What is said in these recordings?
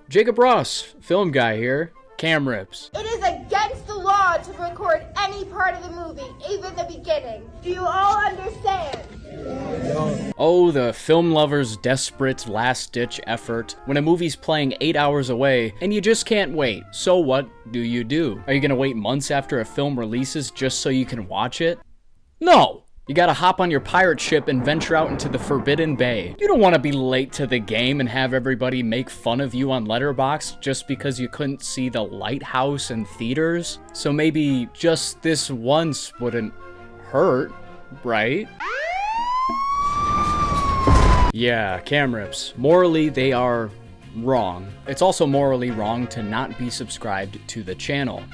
Jacob Ross, film guy here. Cam rips. It is against the law to record any part of the movie, even the beginning. Do you all understand? Oh, the film lover's desperate last-ditch effort when a movie's playing 8 hours away and you just can't wait. So what do? Are you gonna wait months after a film releases just so you can watch it? No! You gotta hop on your pirate ship and venture out into the Forbidden Bay. You don't want to be late to the game and have everybody make fun of you on Letterboxd just because you couldn't see the lighthouse in theaters. So maybe just this once wouldn't hurt, right? Yeah, cam rips. Morally, they are wrong. It's also morally wrong to not be subscribed to the channel.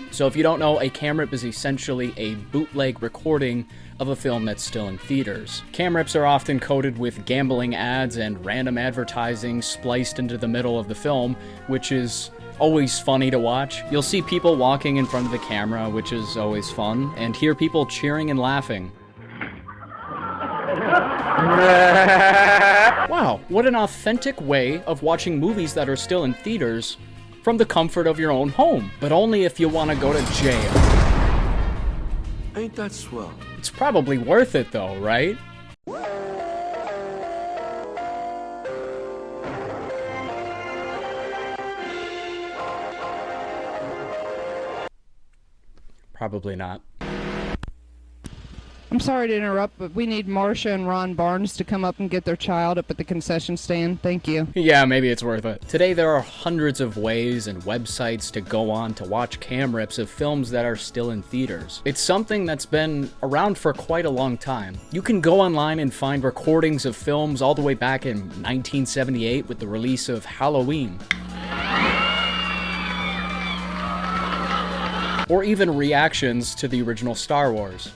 So if you don't know, a cam rip is essentially a bootleg recording of a film that's still in theaters. Cam rips are often coded with gambling ads and random advertising spliced into the middle of the film, which is always funny to watch. You'll see people walking in front of the camera, which is always fun, and hear people cheering and laughing. Wow, what an authentic way of watching movies that are still in theaters from the comfort of your own home, but only if you want to go to jail. Ain't that swell? It's probably worth it though, right? Probably not. I'm sorry to interrupt, but we need Marcia and Ron Barnes to come up and get their child up at the concession stand. Thank you. Yeah, maybe it's worth it. Today there are hundreds of ways and websites to go on to watch cam rips of films that are still in theaters. It's something that's been around for quite a long time. You can go online and find recordings of films all the way back in 1978 with the release of Halloween. Or even reactions to the original Star Wars.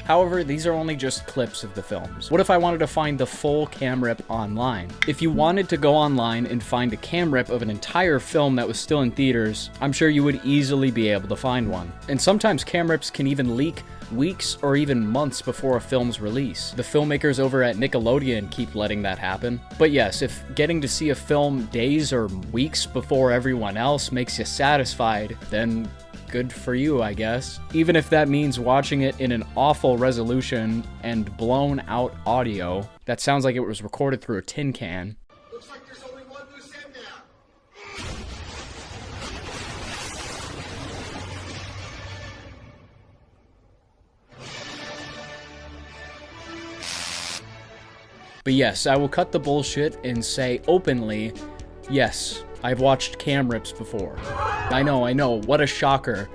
However, these are only just clips of the films. What if I wanted to find the full cam rip online? If you wanted to go online and find a cam rip of an entire film that was still in theaters, I'm sure you would easily be able to find one. And sometimes cam rips can even leak weeks or even months before a film's release. The filmmakers over at Nickelodeon keep letting that happen. But yes, if getting to see a film days or weeks before everyone else makes you satisfied, then good for you, I guess. Even if that means watching it in an awful resolution and blown out audio that sounds like it was recorded through a tin can. Looks like there's only one loose end now. But yes, I will cut the bullshit and say openly, yes, I've watched cam rips before. I know, what a shocker.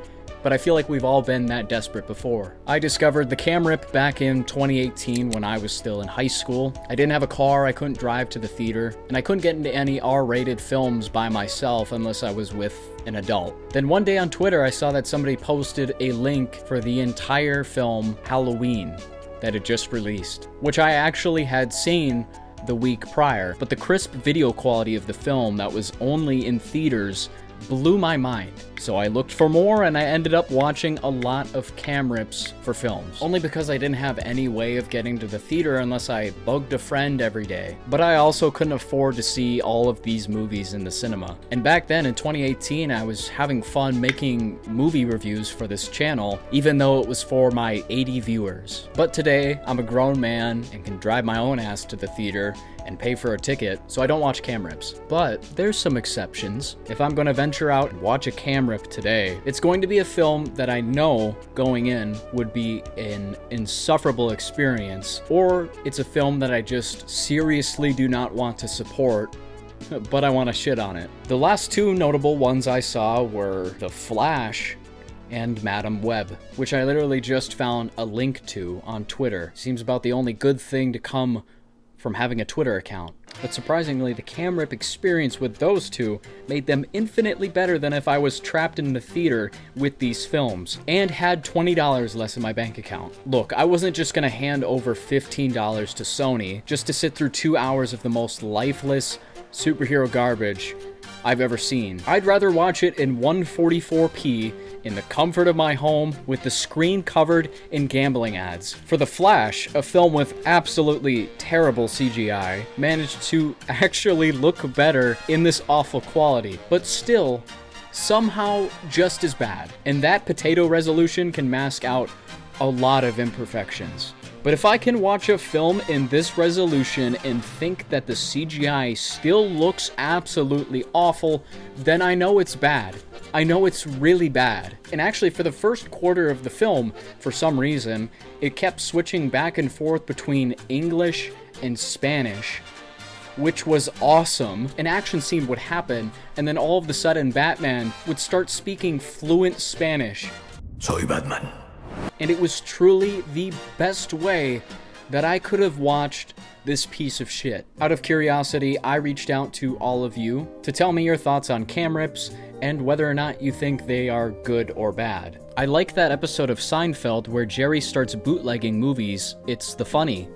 But I feel like we've all been that desperate before. I discovered the cam rip back in 2018 when I was still in high school. I didn't have a car, I couldn't drive to the theater, and I couldn't get into any R-rated films by myself unless I was with an adult. Then one day on Twitter, I saw that somebody posted a link for the entire film Halloween that had just released, which I actually had seen the week prior, but the crisp video quality of the film that was only in theaters blew my mind. So I looked for more and I ended up watching a lot of cam rips for films, only because I didn't have any way of getting to the theater unless I bugged a friend every day. But I also couldn't afford to see all of these movies in the cinema. And back then in 2018, I was having fun making movie reviews for this channel, even though it was for my 80 viewers. But today, I'm a grown man and can drive my own ass to the theater and pay for a ticket, so I don't watch cam rips. But there's some exceptions. If I'm going to venture out and watch a cam rip today, it's going to be a film that I know going in would be an insufferable experience, or it's a film that I just seriously do not want to support, but I want to shit on it. The last two notable ones I saw were The Flash and Madam Web, which I literally just found a link to on Twitter. Seems about the only good thing to come from having a Twitter account. But surprisingly, the cam rip experience with those two made them infinitely better than if I was trapped in the theater with these films and had $20 less in my bank account. Look, I wasn't just gonna hand over $15 to Sony just to sit through 2 hours of the most lifeless superhero garbage I've ever seen. I'd rather watch it in 144p in the comfort of my home with the screen covered in gambling ads. For The Flash, a film with absolutely terrible CGI, managed to actually look better in this awful quality, but still somehow just as bad. And that potato resolution can mask out a lot of imperfections. But if I can watch a film in this resolution and think that the CGI still looks absolutely awful, then I know it's bad. I know it's really bad. And actually, for the first quarter of the film, for some reason, it kept switching back and forth between English and Spanish, which was awesome. An action scene would happen, and then all of a sudden Batman would start speaking fluent Spanish. Soy Batman. And it was truly the best way that I could have watched this piece of shit. Out of curiosity, I reached out to all of you to tell me your thoughts on cam rips and whether or not you think they are good or bad. I like that episode of Seinfeld where Jerry starts bootlegging movies. It's the funny.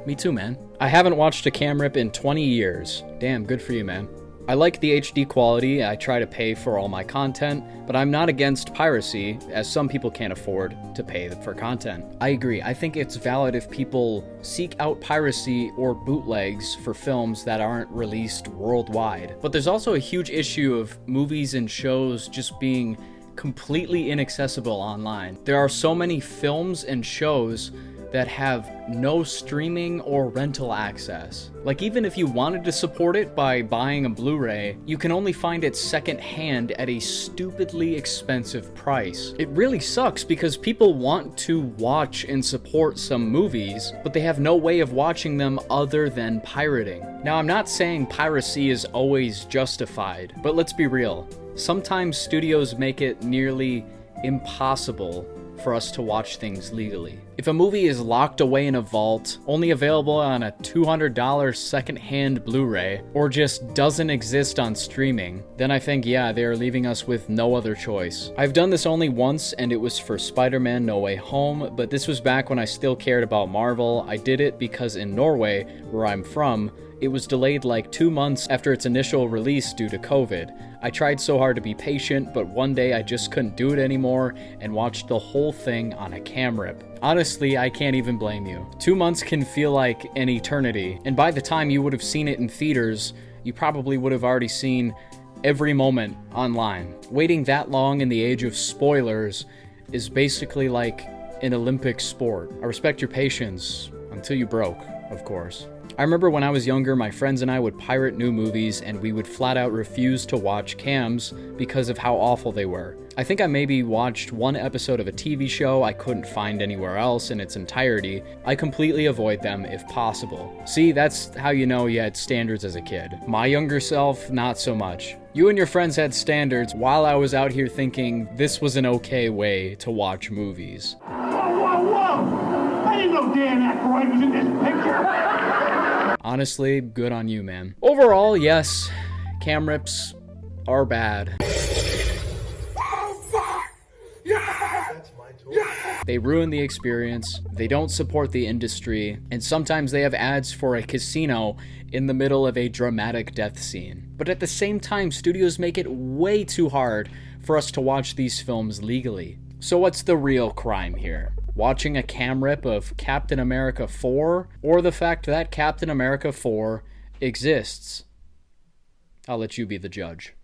Me too, man. I haven't watched a cam rip in 20 years. Damn, good for you, man. I like the HD quality, I try to pay for all my content, but I'm not against piracy, as some people can't afford to pay for content. I agree, I think it's valid if people seek out piracy or bootlegs for films that aren't released worldwide. But there's also a huge issue of movies and shows just being completely inaccessible online. There are so many films and shows that have no streaming or rental access. Like, even if you wanted to support it by buying a Blu-ray, you can only find it secondhand at a stupidly expensive price. It really sucks because people want to watch and support some movies, but they have no way of watching them other than pirating. Now, I'm not saying piracy is always justified, but let's be real. Sometimes studios make it nearly impossible for us to watch things legally. If a movie is locked away in a vault, only available on a $200 secondhand Blu-ray, or just doesn't exist on streaming, then I think, yeah, they are leaving us with no other choice. I've done this only once, and it was for Spider-Man No Way Home, but this was back when I still cared about Marvel. I did it because in Norway, where I'm from, it was delayed like 2 months after its initial release due to COVID. I tried so hard to be patient, but one day I just couldn't do it anymore and watched the whole thing on a cam rip. Honestly, I can't even blame you. 2 months can feel like an eternity, and by the time you would have seen it in theaters, you probably would have already seen every moment online. Waiting that long in the age of spoilers is basically like an Olympic sport. I respect your patience, until you broke, of course. I remember when I was younger, my friends and I would pirate new movies and we would flat out refuse to watch cams because of how awful they were. I think I maybe watched one episode of a TV show I couldn't find anywhere else in its entirety. I completely avoid them if possible. See, that's how you know you had standards as a kid. My younger self, not so much. You and your friends had standards while I was out here thinking this was an okay way to watch movies. Whoa, whoa, whoa! I didn't know Dan Aykroyd was in this picture! Honestly, good on you, man. Overall, yes, cam rips are bad. They ruin the experience, they don't support the industry, and sometimes they have ads for a casino in the middle of a dramatic death scene. But at the same time, studios make it way too hard for us to watch these films legally. So what's the real crime here? Watching a cam rip of Captain America 4, or the fact that Captain America 4 exists? I'll let you be the judge.